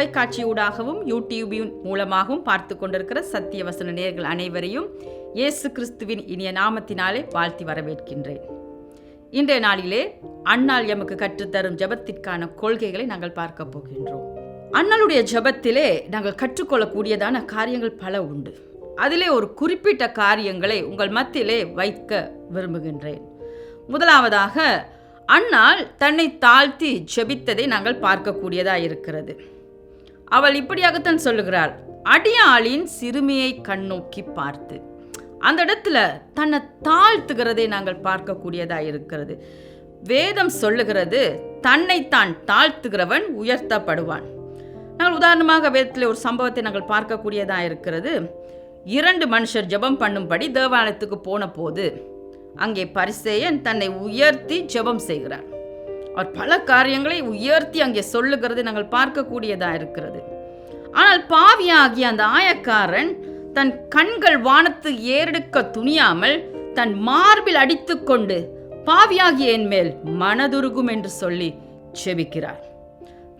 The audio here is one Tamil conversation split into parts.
தொலைக்காட்சியூடாகவும் யூடியூபின் மூலமாகவும் பார்த்து கொண்டிருக்கிற சத்தியவசன நேயர்கள் அனைவரையும் இயேசு கிறிஸ்துவின் இனிய நாமத்தினாலே வாழ்த்தி வரவேற்கின்றேன். இன்றைய நாளிலே அன்னாள் எமக்கு கற்றுத்தரும் ஜெபத்திற்கான கொள்கைகளை நாங்கள் பார்க்க போகின்றோம். அன்னாளுடைய ஜெபத்திலே நாங்கள் கற்றுக்கொள்ளக்கூடியதான காரியங்கள் பல உண்டு. அதிலே ஒரு குறிப்பிட்ட காரியங்களை உங்கள் மத்தியிலே வைக்க விரும்புகின்றேன். முதலாவதாக, அன்னாள் தன்னை தாழ்த்தி ஜெபித்ததை நாங்கள் பார்க்கக்கூடியதாக இருக்கிறது. அவள் இப்படியாகத்தான் சொல்லுகிறாள், அடியாளின் சிறுமியை கண்ணோக்கி பார்த்து. அந்த இடத்துல தன்னை தாழ்த்துகிறதை நாங்கள் பார்க்கக்கூடியதாக இருக்கிறது. வேதம் சொல்லுகிறது, தன்னைத்தான் தாழ்த்துகிறவன் உயர்த்தப்படுவான். நாங்கள் உதாரணமாக வேதத்தில் ஒரு சம்பவத்தை நாங்கள் பார்க்கக்கூடியதாக இருக்கிறது. 2 மனுஷர் ஜெபம் பண்ணும்படி தேவாலயத்துக்கு போன போது அங்கே பரிசேயன் தன்னை உயர்த்தி ஜெபம் செய்கிறார். அவர் பல காரியங்களை உயர்த்தி அங்கே சொல்லுகிறது நாங்கள் பார்க்கக்கூடியதாக இருக்கிறது. ஆனால் பாவியாகிய அந்த ஆயக்காரன் தன் கண்கள் வானத்து ஏறெடுக்க துணியாமல் தன் மார்பில் அடித்து கொண்டு பாவியாகிய என் மேல் மனதுருகும் என்று சொல்லி ஜெபிக்கிறார்.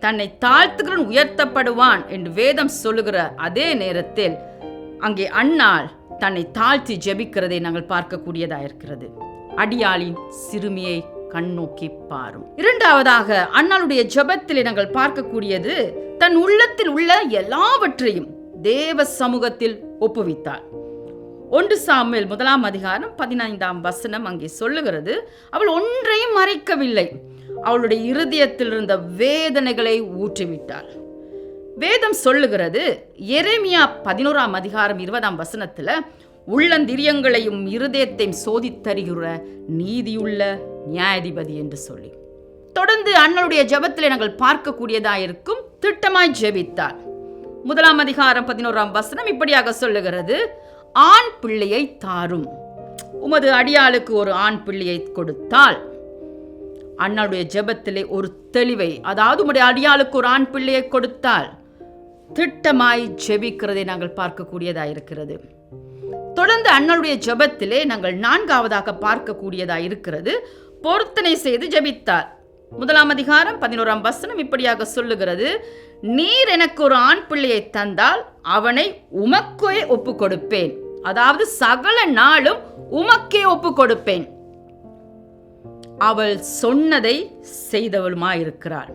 தன்னை தாழ்த்துகிறவன் உயர்த்தப்படுவான் என்று வேதம் சொல்லுகிற அதே நேரத்தில் அங்கே அன்னாள் தன்னை தாழ்த்தி ஜெபிக்கிறதை நாங்கள் பார்க்கக்கூடியதாக இருக்கிறது. அடியாளின் சிறுமியை கண்ணோக்கி பாரும். இரண்டாவதாக, அன்னாளுடைய ஜெபத்திலே நாங்கள் பார்க்கக்கூடியது, தன் உள்ளத்தில் உள்ள எல்லாவற்றையும் தேவ சமூகத்தில் ஒப்புவித்தாள். 1 சாமுவேல் 1 அதிகாரம் 15 அங்கே சொல்லுகிறது, அவள் ஒன்றையும் மறைக்கவில்லை. அவளுடைய இருதயத்தில் இருந்த வேதனைகளை ஊற்றிவிட்டாள். வேதம் சொல்லுகிறது, எரேமியா 11 அதிகாரம் 20 உள்ளந்திரியங்களையும் இருதயத்தையும் சோதித்தறிகிற நீதியுள்ள நியாயாதிபதி என்று சொல்லி தொடர்ந்து அன்னாளுடைய ஜெபத்திலே நாங்கள் பார்க்கக்கூடியதாயிருக்கும். திட்டமாய் ஜெபித்தாள். 1 அதிகாரம் 11 இப்படியாக சொல்லுகிறது, ஆண் பிள்ளையை தாரும், உமது அடியாளுக்கு ஒரு ஆண் பிள்ளையை கொடுத்தால். அன்னாளுடைய ஜெபத்திலே ஒரு தெளிவை, அதாவது உம்முடைய அடியாளுக்கு ஒரு ஆண் பிள்ளையை கொடுத்தால் திட்டமாய் ஜெபிக்கிறதை நாங்கள் பார்க்கக்கூடியதாக இருக்கிறது. தொடர்ந்து அன்னாளுடைய ஜெபத்திலே நாங்கள் 4ஆவதாக பார்க்கக்கூடியதாக இருக்கிறது, பொருத்தனை செய்து ஜெபித்தார். 1 அதிகாரம் 11 இப்படியாக சொல்லுகிறது, நீர் எனக்கு ஒரு ஆண் பிள்ளையை தந்தால் அவனை உமக்கே ஒப்பு கொடுப்பேன், அதாவது சகல நாளும் உமக்கே ஒப்பு கொடுப்பேன். அவள் சொன்னதை செய்தவளுமாயிருக்கிறாள்.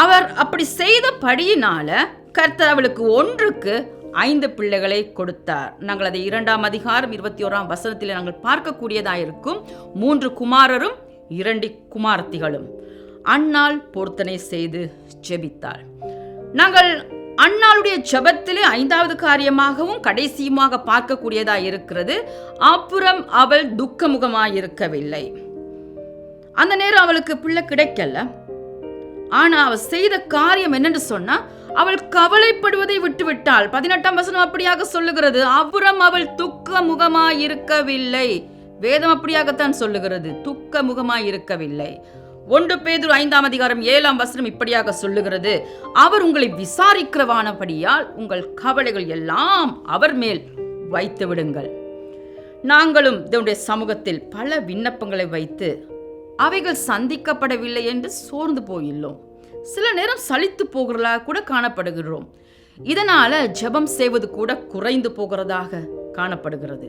அவர் அப்படி செய்தபடியினால கர்த்தர் அவளுக்கு 1க்கு 5 பிள்ளைகளை கொடுத்தார். நாங்கள் அதை 2 அதிகாரம் 21 நாங்கள் பார்க்கக்கூடியதாயிருக்கும். 3 குமாரரும் 2 குமாரத்திகளும். அன்னாள் பொருத்தனை செய்து ஜெபித்தாள். நாங்கள் அன்னாளுடைய ஜெபத்திலே 5வது காரியமாகவும் கடைசியுமாக பார்க்கக்கூடியதாக இருக்கிறது, அப்புறம் அவள் துக்கமுகமாயிருக்கவில்லை. அந்த நேரம் அவளுக்கு பிள்ளை கிடைக்கல. ஆனா அவள் செய்த காரியம் என்னன்னு சொன்னா, அவள் கவலைப்படுவதை விட்டுவிட்டாள். 18 அப்படியாக சொல்லுகிறது, அப்புறம் அவள் துக்க முகமாயிருக்கவில்லை. வேதம் அப்படியாகத்தான் சொல்லுகிறது, துக்க முகமாயிருக்கவில்லை. 1 பேதுரு 5 அதிகாரம் 7 இப்படியாக சொல்லுகிறது, அவர் உங்களை விசாரிக்கிறவானபடியால் உங்கள் கவலைகள் எல்லாம் அவர் மேல் வைத்து விடுங்கள். நாங்களும் தேவனுடைய சமூகத்தில் பல விண்ணப்பங்களை வைத்து அவைகள் சந்திக்கப்படவில்லை என்று சோர்ந்து போயுள்ளோம். சில நேரம் சலித்து போகிறதா கூட காணப்படுகிறோம். இதனால ஜெபம் செய்வது கூட குறைந்து போகிறதாக காணப்படுகிறது.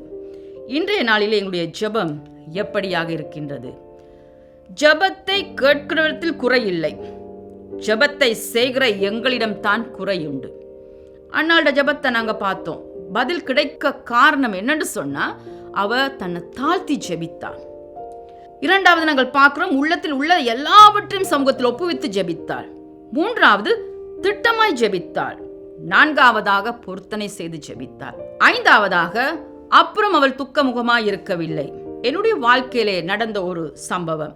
இன்றைய நாளிலே எங்களுடைய ஜெபம் எப்படியாக இருக்கின்றது? ஜெபத்தை கேட்கிறதில் குறையில்லை, ஜெபத்தை செய்கிற எங்களிடம் தான் குறையுண்டு. அன்னாளோட ஜெபத்தை நாங்க பார்த்தோம். பதில் கிடைக்க காரணம் என்னன்னு சொன்னா, அவ தன்னை தாழ்த்தி ஜெபித்தாள். 2வது நாங்கள் பார்க்கிறோம், உள்ளத்தில் உள்ள எல்லாவற்றையும் சமூகத்தில் ஒப்புவித்து ஜெபித்தாள். 3வது திட்டமாய் ஜெபித்தாள். 4ஆவதாக பொருத்தனை செய்து ஜெபித்தாள். 5ஆவதாக அப்புறம் அவள் துக்கமுகமாய் இருக்கவில்லை. என்னுடைய வாழ்க்கையிலே நடந்த ஒரு சம்பவம்.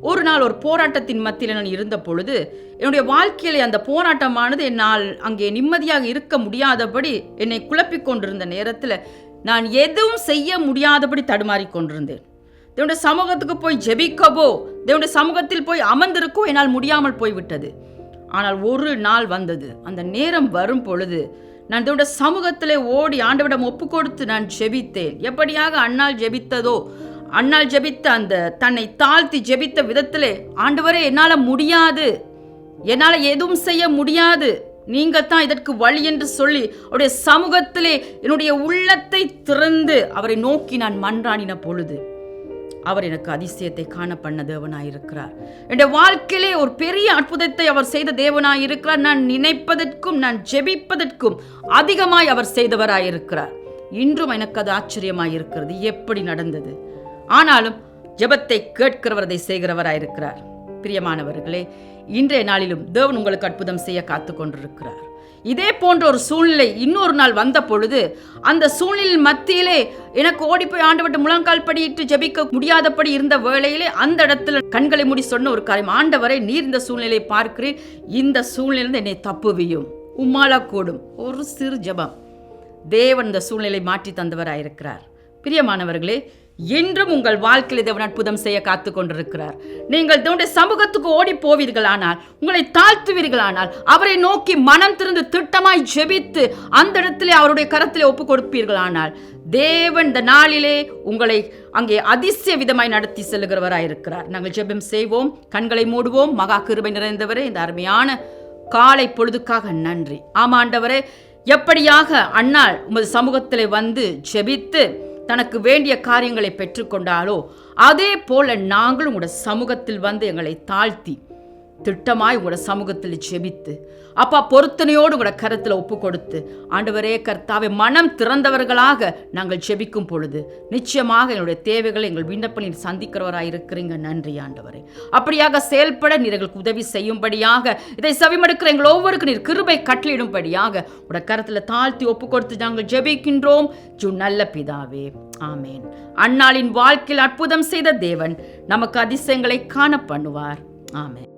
ஒரு நாள் ஒரு போராட்டத்தின் மத்தியில் நான் இருந்த பொழுது, என்னுடைய வாழ்க்கையிலே அந்த போராட்டமானது என்னால் அங்கே நிம்மதியாக இருக்க முடியாதபடி என்னை குழப்பிக் கொண்டிருந்த நேரத்தில் நான் எதுவும் செய்ய முடியாதபடி தடுமாறிக் கொண்டிருந்தேன். தேவனுடைய சமூகத்துக்கு போய் ஜெபிக்கவோ, தேவனுடைய சமூகத்தில் போய் அமர்ந்திருக்கோ என்னால் முடியாமல் போய்விட்டது. ஆனால் ஒரு நாள் வந்தது. அந்த நேரம் வரும் பொழுது நான் தேவனுடைய சமூகத்திலே ஓடி ஆண்டவரிடம் ஒப்பு கொடுத்து நான் ஜெபித்தேன். எப்படியாக அன்னாள் ஜெபித்ததோ, அன்னாள் ஜெபித்த அந்த தன்னை தாழ்த்தி ஜெபித்த விதத்திலே, ஆண்டவரே என்னால் முடியாது, என்னால் எதுவும் செய்ய முடியாது, நீங்க தான் இதற்கு வழி என்று சொல்லி அவருடைய சமூகத்திலே என்னுடைய உள்ளத்தை திறந்து அவரை நோக்கி நான் மன்றாடின பொழுது அவர் எனக்கு அதிசயத்தை காண பண்ண தேவனாயிருக்கிறார். என்னுடைய வாழ்க்கையிலே ஒரு பெரிய அற்புதத்தை அவர் செய்த தேவனாயிருக்கிறார். நான் நினைப்பதற்கும் நான் ஜெபிப்பதற்கும் அதிகமாய் அவர் செய்தவராயிருக்கிறார். இன்றும் எனக்கு அது ஆச்சரியமாயிருக்கிறது, எப்படி நடந்தது. ஆனாலும் ஜெபத்தை கேட்கிறவர் அதை செய்கிறவராயிருக்கிறார். பிரியமானவர்களே, இன்றைய நாளிலும் தேவன் உங்களுக்கு அற்புதம் செய்ய காத்து கொண்டிருக்கிறார். இதே போன்ற ஒரு சூழ்நிலை இன்னொரு நாள் வந்த பொழுது அந்த சூழ்நிலையின் மத்தியிலே எனக்கு ஓடிப்போய் ஆண்டவர்கிட்ட முழங்கால் படியிட்டு ஜெபிக்க முடியாதபடி இருந்த வேளையிலே அந்த இடத்துல கண்களை மூடி சொன்ன ஒரு காரியம், ஆண்டவரை நீர் இந்த சூழ்நிலையை பார்க்கிறேன், இந்த சூழ்நிலையிலிருந்து என்னை தப்புவியும், உம்மாலா கூடும். ஒரு சிறு ஜெபம் தேவன் இந்த சூழ்நிலை மாற்றி தந்தவராயிருக்கிறார். பிரியமானவர்களே, இன்றும் உங்கள் வாழ்க்கையில் தேவன் அற்புதம் செய்ய காத்து கொண்டிருக்கிறார். நீங்கள் தேவனுடைய சமூகத்துக்கு ஓடி போவீர்களானால், உங்களை தாழ்த்துவீர்களானால், அவரை நோக்கி மனம் திறந்து திட்டமாய் ஜெபித்து அந்த இடத்திலே அவருடைய கரத்திலே ஒப்பு கொடுப்பீர்களானால், தேவன் இந்த நாளிலே உங்களை அங்கே அதிசய விதமாய் நடத்தி செல்லுகிறவராயிருக்கிறார். நாங்கள் ஜெபம் செய்வோம், கண்களை மூடுவோம். மகா கிருபை நிறைந்தவரே, இந்த அருமையான காலை பொழுதுக்காக நன்றி. ஆமாண்டவரே, எப்படியாக அன்னாள் உமது சமூகத்திலே வந்து ஜெபித்து தனக்கு வேண்டிய காரியங்களை பெற்றுக்கொண்டாலோ அதே போல நாங்களும் உங்களோட சமூகத்தில் வந்து எங்களை தாழ்த்தி திட்டமாய் உங்களோட சமூகத்தில் ஜெபித்து அப்பா பொருத்தனையோடு உங்களோட கரத்தில் ஒப்பு கொடுத்து ஆண்டவரே கர்த்தாவே மனம் திறந்தவர்களாக நாங்கள் ஜெபிக்கும் பொழுது நிச்சயமாக எங்களுடைய தேவைகளை எங்கள் விண்ணப்பத்தில் சந்திக்கிறவராக இருக்கிறீங்க. நன்றி ஆண்டவரே. அப்படியாக செயல்பட நீர் எங்களுக்கு உதவி செய்யும்படியாக இதை செவிமடுக்கிற எங்கள் ஒவ்வொருக்கும் நீர் கிருபை கட்டளையிடும்படியாக உங்களோட கரத்தில் தாழ்த்தி ஒப்பு கொடுத்து நாங்கள் ஜெபிக்கின்றோம். நல்ல பிதாவே, ஆமேன். அன்னாளின் வாழ்க்கையில் அற்புதம் செய்த தேவன் நமக்கு அதிசயங்களை காண பண்ணுவார். ஆமேன்.